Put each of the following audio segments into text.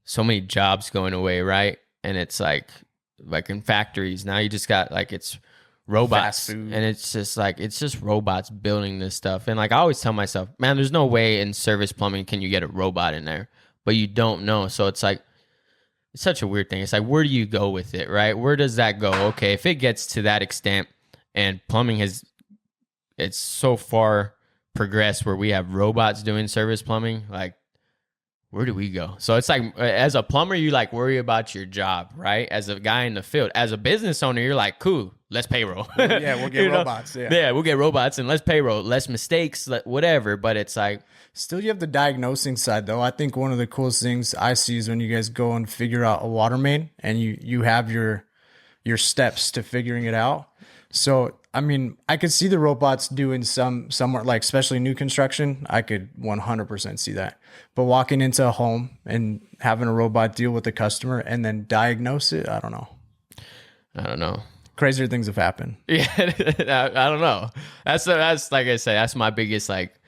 so many jobs going away, right? And it's like in factories now, you just got like it's robots, and it's just robots building this stuff. And like I always tell myself, man, there's no way in service plumbing can you get a robot in there, but you don't know. So it's like it's such a weird thing. It's like, where do you go with it, right? Where does that go? Okay, if it gets to that extent, and plumbing it's so far progressed where we have robots doing service plumbing, like where do we go? So it's like, as a plumber, you like worry about your job, right? As a guy in the field, as a business owner, you're like, cool, let's payroll. Yeah, we'll get robots. Yeah, we'll get robots and let's payroll, less mistakes, whatever. But it's like, still, you have the diagnosing side, though. I think one of the coolest things I see is when you guys go and figure out a water main, and you have your steps to figuring it out. So, I mean, I could see the robots doing somewhere, like especially new construction. I could 100% see that. But walking into a home and having a robot deal with the customer and then diagnose it, I don't know. Crazier things have happened. Yeah, I don't know. That's like I say, that's my biggest like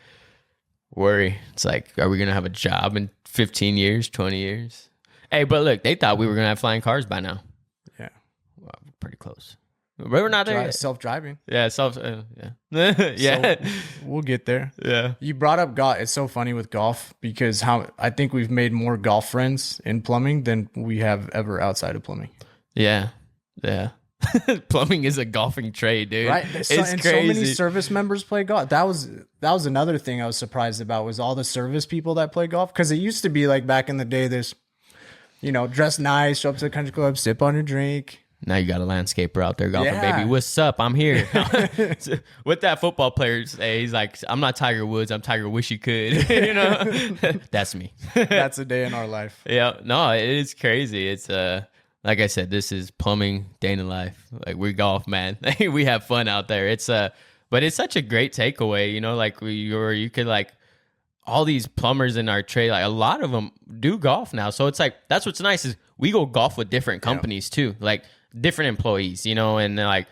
worry. It's like, are we gonna have a job in 15 years, 20 years? Hey, but look, they thought we were gonna have flying cars by now. Yeah, well, we're pretty close. But we're not there yet. Self-driving. Yeah, yeah. Yeah. So we'll get there. Yeah. You brought up golf. It's so funny with golf because I think we've made more golf friends in plumbing than we have ever outside of plumbing. Yeah. Yeah. Plumbing is a golfing trade, dude. Right. It's and crazy. So many service members play golf. That was another thing I was surprised about, was all the service people that play golf. Because it used to be like back in the day, this, dress nice, show up to the country club, sip on your drink. Now you got a landscaper out there golfing, Yeah. baby. What's up? I'm here. What that football player say, he's like, I'm not Tiger Woods. I'm Tiger Wish You Could. That's me. That's a day in our life. Yeah. No, it is crazy. It's like I said, this is plumbing day in the life. Like, we golf, man. We have fun out there. It's but it's such a great takeaway. Like you could like all these plumbers in our trade. Like a lot of them do golf now. So it's like that's what's nice is we go golf with different companies too. Like different employees, and they're like,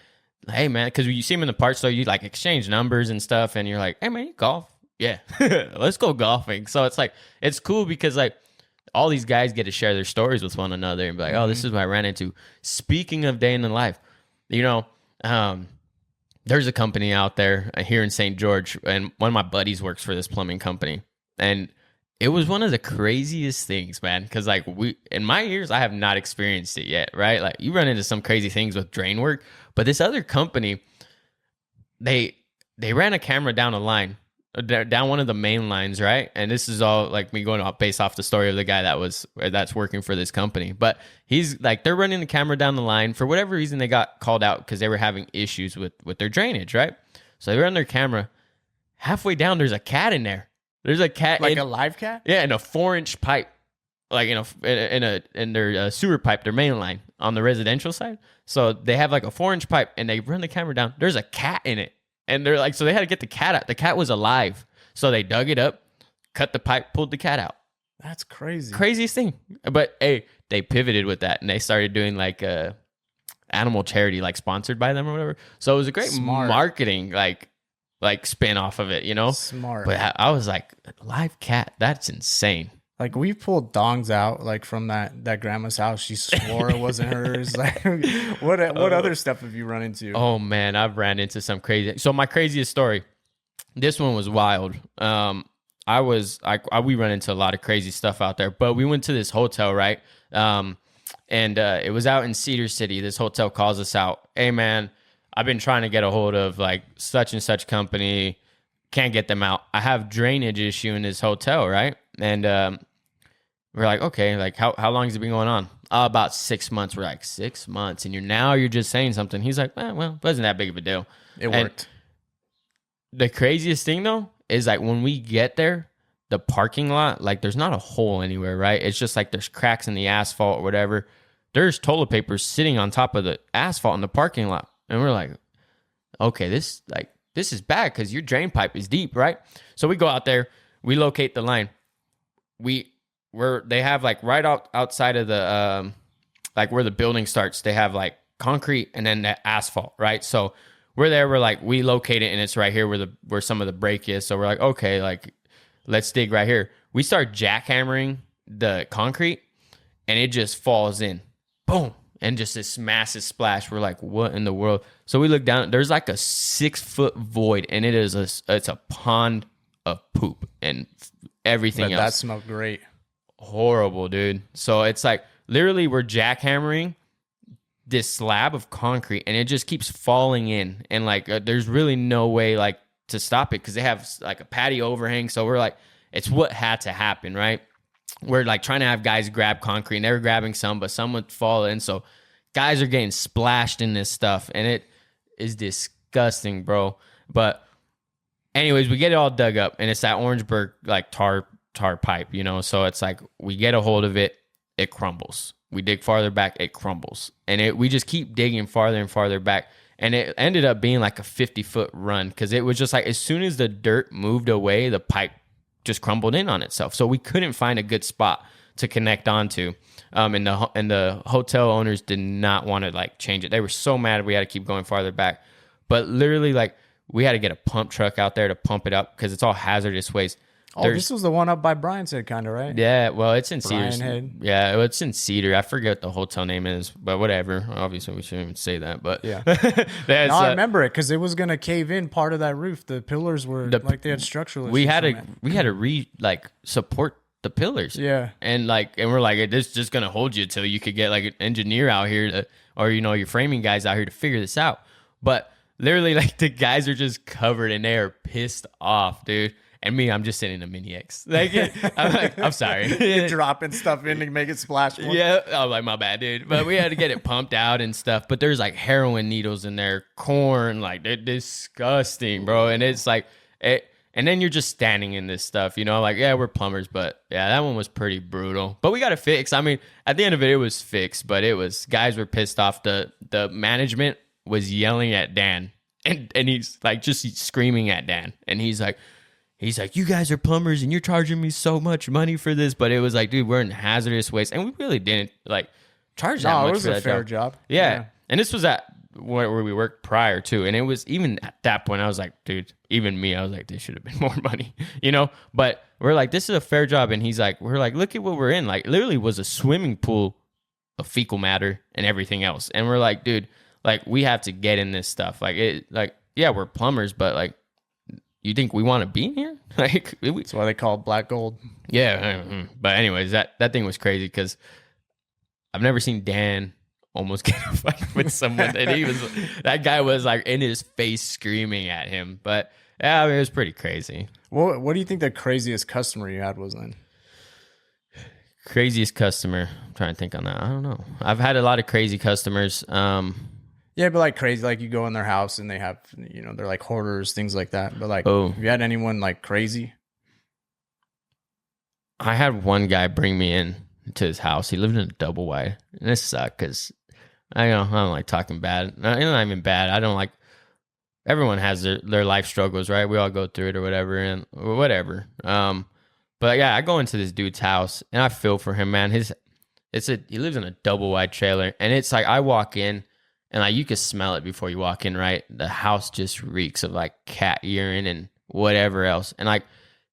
hey man, because you see them in the parts store, you like exchange numbers and stuff, and you're like, hey man, you golf? Yeah, let's go golfing. So it's like it's cool because like all these guys get to share their stories with one another and be like, oh, this is what I ran into. Speaking of day in the life, there's a company out there here in St. George, and one of my buddies works for this plumbing company, and it was one of the craziest things, man, because like in my years, I have not experienced it yet, right? Like you run into some crazy things with drain work, but this other company, they ran a camera down a line, down one of the main lines, right? And this is all like me going off based off the story of the guy that's working for this company. But he's like, they're running the camera down the line. For whatever reason, they got called out because they were having issues with their drainage, right? So they run their camera. Halfway down, there's a cat in there. There's a cat, like a live cat. Yeah, in a 4-inch pipe, like in their sewer pipe, their main line on the residential side. So they have like a 4-inch pipe, and they run the camera down. There's a cat in it, and they're like, so they had to get the cat out. The cat was alive, so they dug it up, cut the pipe, pulled the cat out. That's crazy. Craziest thing. But hey, they pivoted with that, and they started doing like animal charity, like sponsored by them or whatever. So it was a great marketing like spin off of it, Smart. But I was like, live cat, that's insane. Like we pulled dongs out like from that grandma's house. She swore it wasn't hers. Like what other stuff have you run into? Oh man, I've ran into some crazy. So my craziest story, this one was wild. We run into a lot of crazy stuff out there, but we went to this hotel, right? And it was out in Cedar City. This hotel calls us out. Hey man, I've been trying to get a hold of like such and such company. Can't get them out. I have drainage issue in this hotel, right? And we're like, okay, like how long has it been going on? About 6 months. We're like, 6 months, and you're just saying something. He's like, well, it wasn't that big of a deal. It worked. The craziest thing though is like when we get there, the parking lot, like there's not a hole anywhere, right? It's just like there's cracks in the asphalt or whatever. There's toilet paper sitting on top of the asphalt in the parking lot. And we're like, okay, this is bad because your drain pipe is deep, right? So we go out there, we locate the line. They have like right outside of the like where the building starts, they have like concrete and then the asphalt, right? So we're there, we locate it and it's right here where some of the break is. So we're like, okay, like let's dig right here. We start jackhammering the concrete. and it just falls in, boom, and just this massive splash. We're like, what in the world? So we look down. There's like a 6-foot void, and it's a pond of poop and everything else. That smelled great. Horrible, dude. So it's like literally we're jackhammering this slab of concrete, and it just keeps falling in, and like there's really no way like to stop it because they have like a patio overhang. So we're like, it's what had to happen, right? We're like trying to have guys grab concrete, and they were grabbing some, but some would fall in. So guys are getting splashed in this stuff, and it is disgusting, bro. But anyways, we get it all dug up, and it's that Orangeburg like tar pipe, you know? So it's like we get a hold of it, it crumbles. We dig farther back, it crumbles. And we just keep digging farther and farther back. And it ended up being like a 50-foot run because it was just like as soon as the dirt moved away, the pipe just crumbled in on itself. So we couldn't find a good spot to connect onto. And the hotel owners did not want to like change it. They were so mad we had to keep going farther back. But literally like we had to get a pump truck out there to pump it up because it's all hazardous waste. This was the one up by Brian's Head, kind of, right? Yeah, well, it's in Cedar. Brian Head. Yeah, it's in Cedar. I forget what the hotel name is, but whatever. Obviously, we shouldn't even say that, but yeah. No, I remember it because it was gonna cave in part of that roof. The pillars were like they had structural issues. We had to support the pillars. Yeah, and we're like, this is just gonna hold you until you could get like an engineer out here or your framing guys out here to figure this out. But literally, like the guys are just covered and they are pissed off, dude. And me, I'm just sitting in a Mini X. I'm sorry. You're dropping stuff in to make it splash more. Yeah, I'm like, my bad, dude. But we had to get it pumped out and stuff. But there's like heroin needles in there, corn, like they're disgusting, bro. And it's like, and then you're just standing in this stuff, like, yeah, we're plumbers. But yeah, that one was pretty brutal. But we got it fixed. I mean, at the end of it was fixed. But guys were pissed off. The management was yelling at Dan. And he's like just screaming at Dan. And he's like, you guys are plumbers and you're charging me so much money for this. But it was like, dude, we're in hazardous waste. And we really didn't like charge that much for that job. It was a fair job. Yeah. And this was at where we worked prior to. And it was even at that point, I was like, dude, even me, I was like, this should have been more money, But we're like, this is a fair job. And we're like, look at what we're in. Like literally was a swimming pool of fecal matter and everything else. And we're like, dude, like we have to get in this stuff. Yeah, we're plumbers, but like, you think we want to be in here? That's why they call it black gold. Yeah. But anyways, that thing was crazy because I've never seen Dan almost get a fight with someone. And that guy was like in his face screaming at him. But yeah, I mean, it was pretty crazy. Well, what do you think the craziest customer you had was then? Craziest customer? I'm trying to think on that. I don't know. I've had a lot of crazy customers. Yeah, but like crazy, like you go in their house and they have, they're like hoarders, things like that. But like, have you had anyone like crazy? I had one guy bring me in to his house. He lived in a double wide, and it sucked because I don't like talking bad. Not even bad. I don't like. Everyone has their life struggles, right? We all go through it or whatever, But yeah, I go into this dude's house and I feel for him, man. He lives in a double wide trailer, and it's like I walk in. And like you can smell it before you walk in, right? The house just reeks of like cat urine and whatever else. And like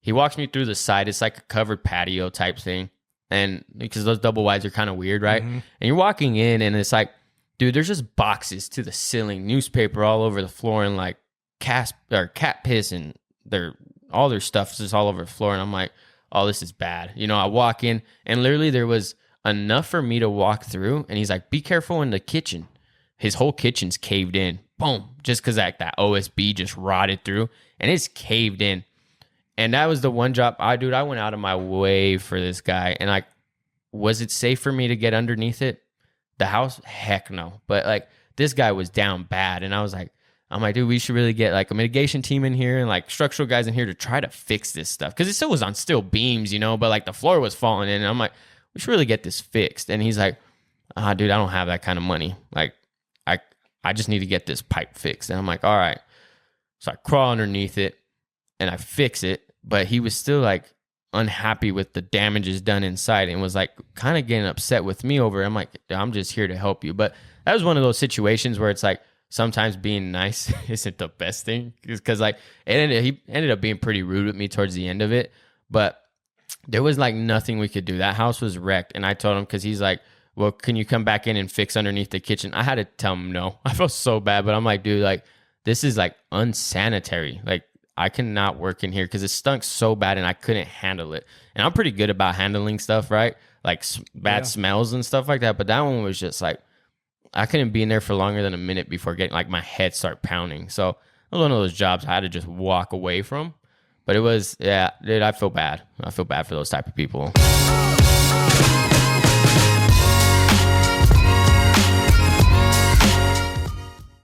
he walks me through the side. It's like a covered patio type thing. And because those double wides are kind of weird, right? Mm-hmm. And you're walking in and it's like, dude, there's just boxes to the ceiling, newspaper all over the floor, and like cat piss and all their stuff is just all over the floor. And I'm like, oh, this is bad. I walk in and literally there was enough for me to walk through. And he's like, be careful in the kitchen. His whole kitchen's caved in. Boom. Just because that OSB just rotted through. And it's caved in. And that was the one job. I went out of my way for this guy. And like, was it safe for me to get underneath it? The house? Heck no. But like, this guy was down bad. And I'm like, dude, we should really get like a mitigation team in here and like structural guys in here to try to fix this stuff. Because it still was on steel beams, but like the floor was falling in. And I'm like, we should really get this fixed. And he's like, dude, I don't have that kind of money. Like, I just need to get this pipe fixed. And I'm like, all right. So I crawl underneath it and I fix it. But he was still like unhappy with the damages done inside and was like kind of getting upset with me over it. I'm like, I'm just here to help you. But that was one of those situations where it's like sometimes being nice isn't the best thing. Because like he ended up being pretty rude with me towards the end of it. But there was like nothing we could do. That house was wrecked. And I told him, because he's like, well, can you come back in and fix underneath the kitchen? I had to tell him no. I felt so bad, but I'm like, dude, like, this is like unsanitary. Like, I cannot work in here because it stunk so bad and I couldn't handle it. And I'm pretty good about handling stuff, right? Like bad smells and stuff like that. But that one was just like, I couldn't be in there for longer than a minute before getting like my head start pounding. So it was one of those jobs I had to just walk away from. But it was, yeah, dude, I feel bad. I feel bad for those type of people.